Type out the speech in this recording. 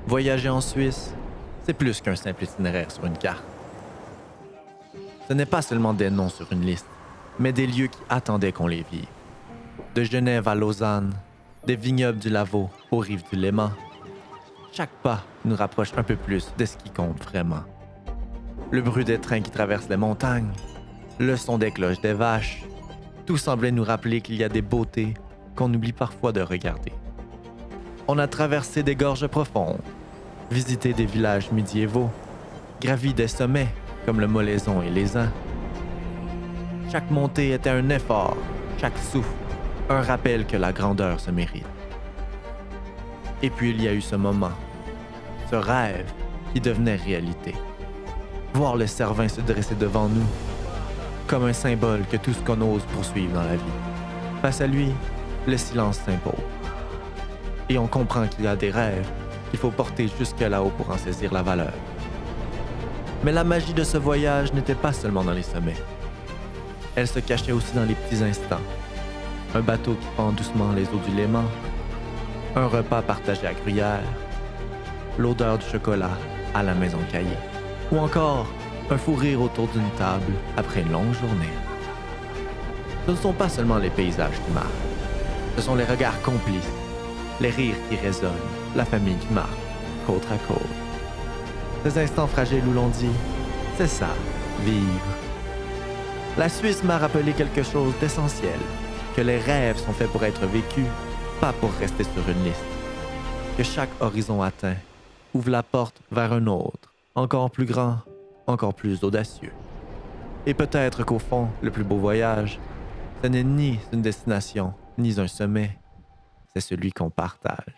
Voyager en Suisse, c'est plus qu'un simple itinéraire sur une carte. Ce n'est pas seulement des noms sur une liste, mais des lieux qui attendaient qu'on les vive. De Genève à Lausanne, des vignobles du Lavaux aux rives du Léman, chaque pas nous rapproche un peu plus de ce qui compte vraiment. Le bruit des trains qui traversent les montagnes, le son des cloches des vaches, tout semblait nous rappeler qu'il y a des beautés qu'on oublie parfois de regarder. On a traversé des gorges profondes, visité des villages médiévaux, gravi des sommets comme le Molaison et les Ans. Chaque montée était un effort, chaque souffle, un rappel que la grandeur se mérite. Et puis il y a eu ce moment, ce rêve qui devenait réalité. Voir le Cervin se dresser devant nous, comme un symbole que tout ce qu'on ose poursuivre dans la vie. Face à lui, le silence s'impose. Et on comprend qu'il y a des rêves qu'il faut porter jusque là-haut pour en saisir la valeur. Mais la magie de ce voyage n'était pas seulement dans les sommets. Elle se cachait aussi dans les petits instants. Un bateau qui pend doucement les eaux du Léman, un repas partagé à Gruyère, l'odeur du chocolat à la maison Caillé, ou encore un fou rire autour d'une table après une longue journée. Ce ne sont pas seulement les paysages qui marquent, ce sont les regards complices, les rires qui résonnent, la famille qui marque, côte à côte. Ces instants fragiles où l'on dit « c'est ça, vivre ». La Suisse m'a rappelé quelque chose d'essentiel, que les rêves sont faits pour être vécus, pas pour rester sur une liste. Que chaque horizon atteint ouvre la porte vers un autre, encore plus grand, encore plus audacieux. Et peut-être qu'au fond, le plus beau voyage, ce n'est ni une destination, ni un sommet, c'est celui qu'on partage.